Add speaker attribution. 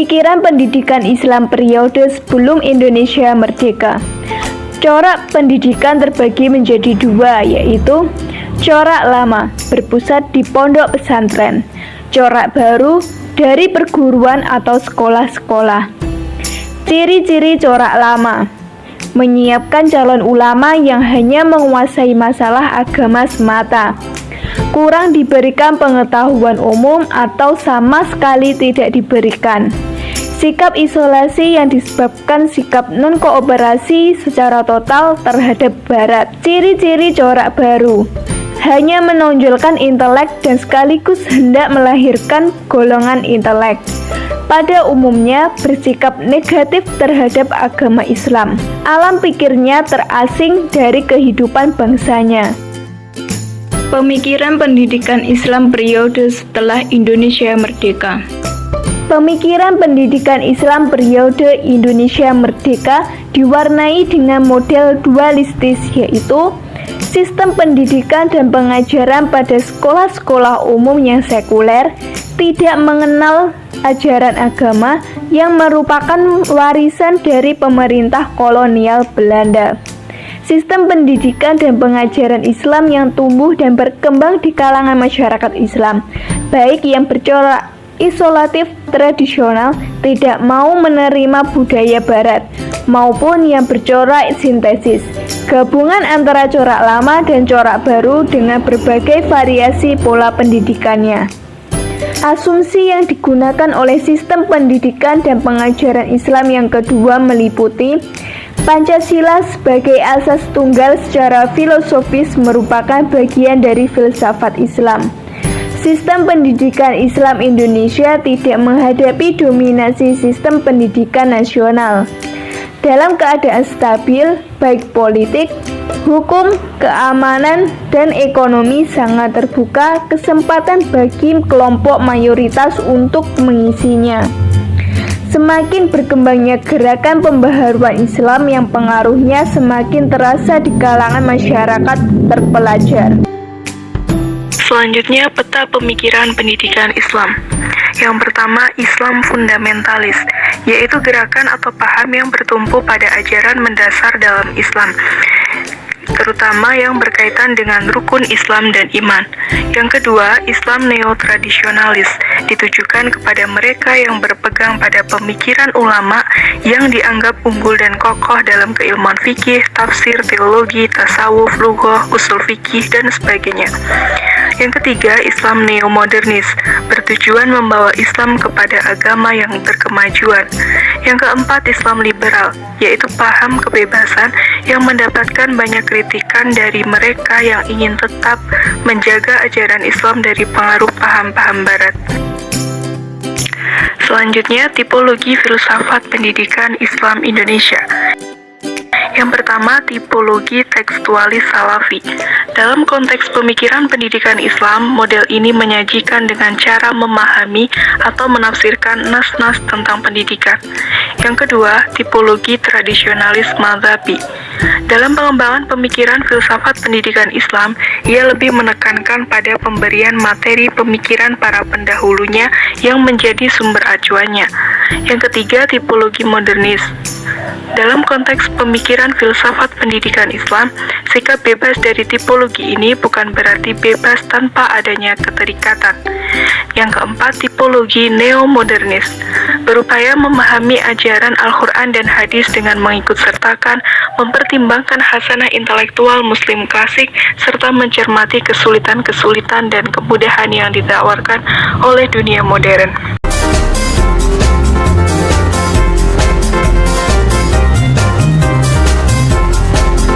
Speaker 1: Pemikiran pendidikan Islam periode sebelum Indonesia merdeka. Corak pendidikan terbagi menjadi dua, yaitu corak lama berpusat di pondok pesantren, corak baru dari perguruan atau sekolah-sekolah. Ciri-ciri corak lama: menyiapkan calon ulama yang hanya menguasai masalah agama semata, kurang diberikan pengetahuan umum atau sama sekali tidak diberikan. Sikap isolasi yang disebabkan sikap non-kooperasi secara total terhadap Barat. Ciri-ciri corak baru: hanya menonjolkan intelek dan sekaligus hendak melahirkan golongan intelek. Pada umumnya bersikap negatif terhadap agama Islam. Alam pikirnya terasing dari kehidupan bangsanya. Pemikiran pendidikan Islam periode setelah Indonesia merdeka. Pemikiran pendidikan Islam periode Indonesia merdeka diwarnai dengan model dualistis, yaitu sistem pendidikan dan pengajaran pada sekolah-sekolah umum yang sekuler tidak mengenal ajaran agama yang merupakan warisan dari pemerintah kolonial Belanda. Sistem pendidikan dan pengajaran Islam yang tumbuh dan berkembang di kalangan masyarakat Islam, baik yang bercorak isolatif tradisional tidak mau menerima budaya Barat, maupun yang bercorak sintesis, gabungan antara corak lama dan corak baru dengan berbagai variasi pola pendidikannya. Asumsi yang digunakan oleh sistem pendidikan dan pengajaran Islam yang kedua meliputi Pancasila sebagai asas tunggal secara filosofis merupakan bagian dari filsafat Islam. Sistem pendidikan Islam Indonesia tidak menghadapi dominasi sistem pendidikan nasional. Dalam keadaan stabil, baik politik, hukum, keamanan, dan ekonomi sangat terbuka kesempatan bagi kelompok mayoritas untuk mengisinya. Semakin berkembangnya gerakan pembaharuan Islam yang pengaruhnya semakin terasa di kalangan masyarakat terpelajar.
Speaker 2: Selanjutnya, peta pemikiran pendidikan Islam. Yang pertama, Islam fundamentalis, yaitu gerakan atau paham yang bertumpu pada ajaran mendasar dalam Islam, terutama yang berkaitan dengan rukun Islam dan iman. Yang kedua, Islam neotradisionalis, ditujukan kepada mereka yang berpegang pada pemikiran ulama yang dianggap unggul dan kokoh dalam keilmuan fikih, tafsir, teologi, tasawuf, lughah, usul fikih, dan sebagainya. Yang ketiga, Islam neomodernis, bertujuan membawa Islam kepada agama yang berkemajuan. Yang keempat, Islam liberal, yaitu paham kebebasan yang mendapatkan banyak kritikan dari mereka yang ingin tetap menjaga ajaran Islam dari pengaruh paham-paham Barat. Selanjutnya, tipologi filsafat pendidikan Islam Indonesia. Yang pertama, tipologi tekstualis salafi. Dalam konteks pemikiran pendidikan Islam, model ini menyajikan dengan cara memahami atau menafsirkan nas-nas tentang pendidikan. Yang kedua, tipologi tradisionalis madhabi. Dalam pengembangan pemikiran filsafat pendidikan Islam, ia lebih menekankan pada pemberian materi pemikiran para pendahulunya yang menjadi sumber acuannya. Yang ketiga, tipologi modernis. Dalam konteks pemikiran filsafat pendidikan Islam, sikap bebas dari tipologi ini bukan berarti bebas tanpa adanya keterikatan. Yang keempat, tipologi neomodernis, berupaya memahami ajaran Al-Quran dan hadis dengan mengikutsertakan, mempertimbangkan hasanah intelektual muslim klasik, serta mencermati kesulitan-kesulitan dan kemudahan yang ditawarkan oleh dunia modern.